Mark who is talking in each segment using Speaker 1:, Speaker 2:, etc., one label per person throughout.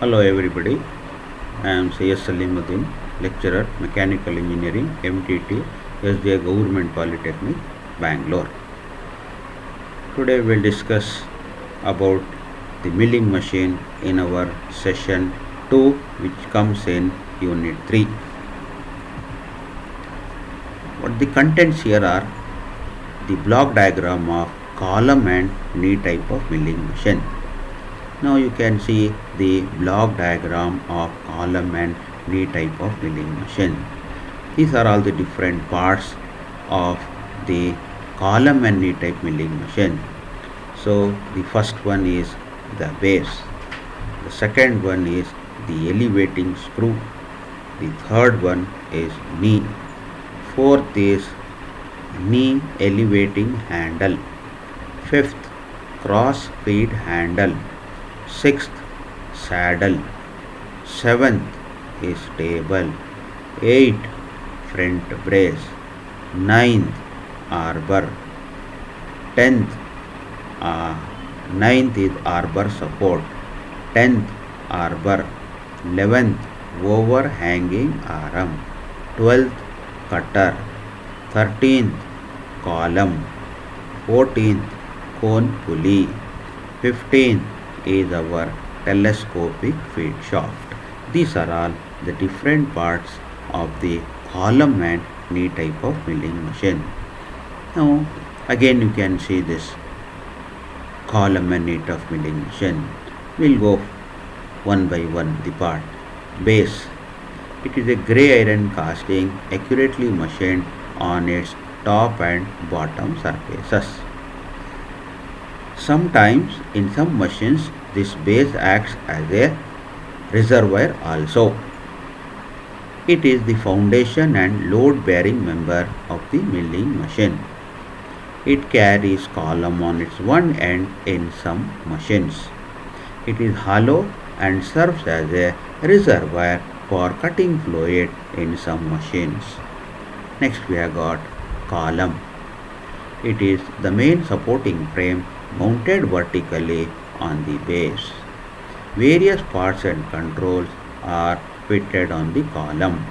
Speaker 1: Hello everybody, I am Syed Salimuddin, lecturer, Mechanical Engineering, MTT, SJ Government Polytechnic, Bangalore. Today we'll discuss about the milling machine in our session 2, which comes in Unit 3. What the contents here are the block diagram of column and knee type of milling machine. Now you can see the block diagram of column and knee type of milling machine. These are all the different parts of the column and knee type milling machine. So the first one is the base. The second one is the elevating screw. The third one is knee. Fourth is knee elevating handle. Fifth, cross feed handle. Sixth, saddle. Seventh is table. Eighth, front brace. Ninth, arbor. Tenth, ninth is arbor support. 10th, arbor. 11th, overhanging arm. 12th, cutter. 13th, column. 14th, cone pulley. 15th is our telescopic feed shaft. These are all the different parts of the column and knee type of milling machine. Now again you can see this column and knee of milling machine. We'll go one by one the part. Base. It is a grey iron casting accurately machined on its top and bottom surfaces. Sometimes in some machines this base acts as a reservoir also. It is the foundation and load bearing member of the milling machine. It carries column on its one end in some machines. It is hollow and serves as a reservoir for cutting fluid in some machines. Next we have got column. It is the main supporting frame mounted vertically on the base. Various parts and controls are fitted on the column.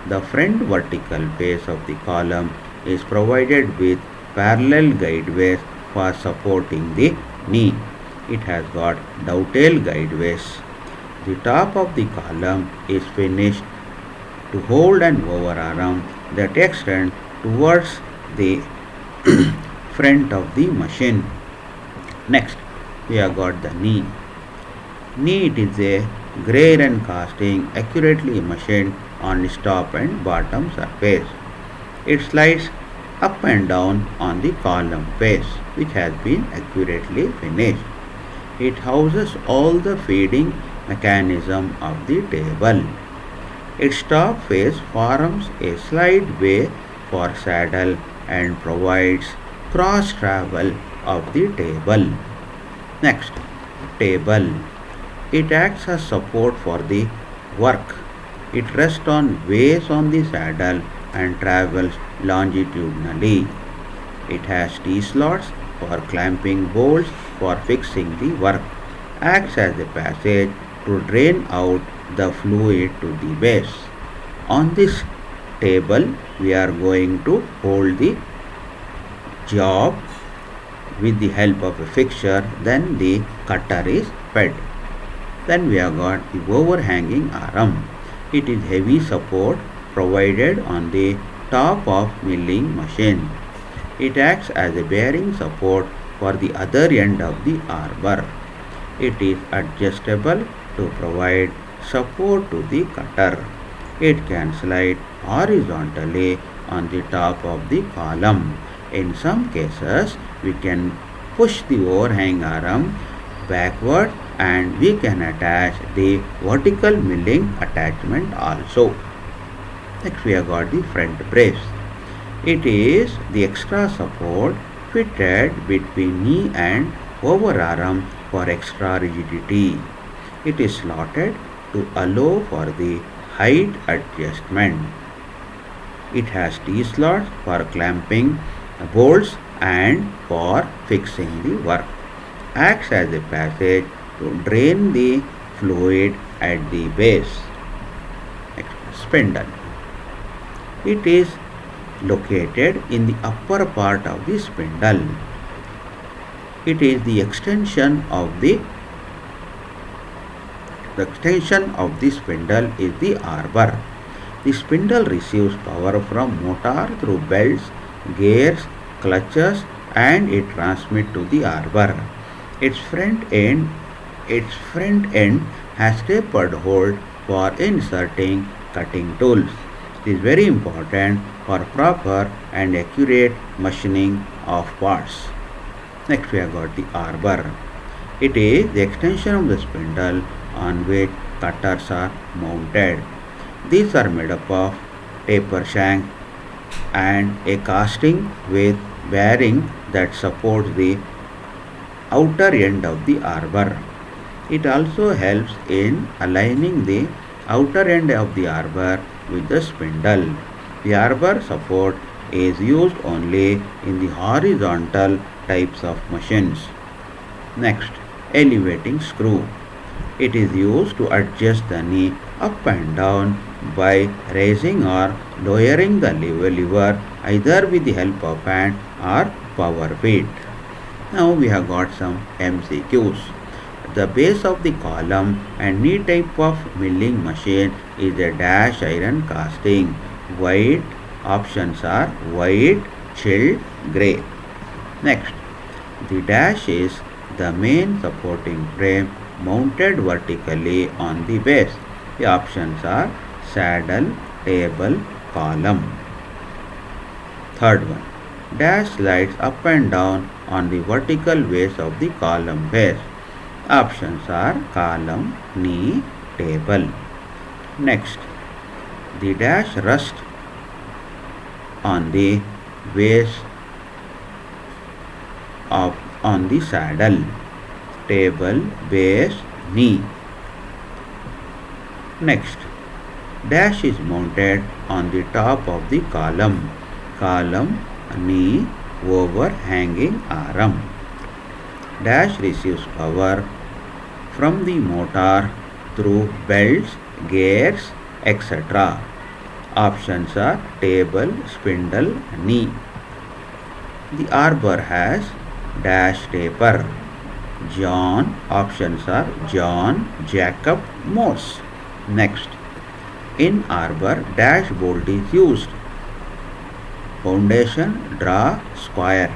Speaker 1: The front vertical face of the column is provided with parallel guideways for supporting the knee. It has got dovetail guideways. The top of the column is finished to hold an overarm that extends towards the front of the machine. Next, we have got the knee. Knee, it is a grey iron casting accurately machined on its top and bottom surface. It slides up and down on the column face, which has been accurately finished. It houses all the feeding mechanism of the table. Its top face forms a slide way for saddle and provides cross travel of the table. Next, table. It acts as support for the work. It rests on ways on the saddle and travels longitudinally. It has T-slots for clamping bolts for fixing the work. Acts as a passage to drain out the fluid to the base. On this table we are going to hold the job with the help of a fixture, then the cutter is fed. Then we have got the overhanging arm. It is heavy support provided on the top of milling machine. It acts as a bearing support for the other end of the arbor. It is adjustable to provide support to the cutter. It can slide horizontally on the top of the column. In some cases, we can push the overhang arm backward and we can attach the vertical milling attachment also. Next we have got the front brace. It is the extra support fitted between knee and overarm for extra rigidity. It is slotted to allow for the height adjustment. It has T-slots for clamping bolts and for fixing the work. Acts as a passage to drain the fluid at the base. Spindle. It is located in the upper part of the spindle. It is the extension of the spindle is the arbor. The spindle receives power from motor through belts, gears, clutches, and it transmits to the arbor. Its front end has tapered hold for inserting cutting tools. It is very important for proper and accurate machining of parts. Next we have got the arbor. It is the extension of the spindle on which cutters are mounted. These are made up of taper shank and a casting with bearing that supports the outer end of the arbor. It also helps in aligning the outer end of the arbor with the spindle. The arbor support is used only in the horizontal types of machines. Next, elevating screw. It is used to adjust the knee up and down by raising or lowering the lever either with the help of hand or power feet. Now we have got some MCQs. The base of the column and knee type of milling machine is a dash iron casting. White options are white, chilled, grey. Next, the dash is the main supporting frame mounted vertically on the base. The options are saddle, table, column. Third one, dash slides up and down on the vertical base of the column base. Options are column, knee, table. Next, the dash rests on the base on the saddle. Table, base, knee. Next, dash is mounted on the top of the column. Column, knee, overhanging arm. Dash receives power from the motor through belts, gears, etc. Options are table, spindle, knee. The arbor has dash taper. John, options are John, Jacob, Morse. Next, in arbor, dash bolt is used. Foundation, draw, square.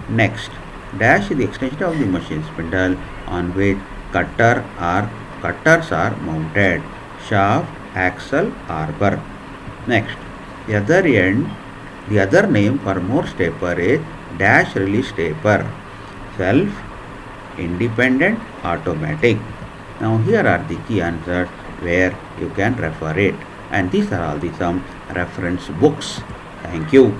Speaker 1: Next, dash is the extension of the machine spindle on which cutters are mounted. Shaft, axle, arbor. Next, the other name for Morse taper is dash release taper. Self, independent, automatic. Now here are the key answers where you can refer it, and these are all the some reference books. Thank you.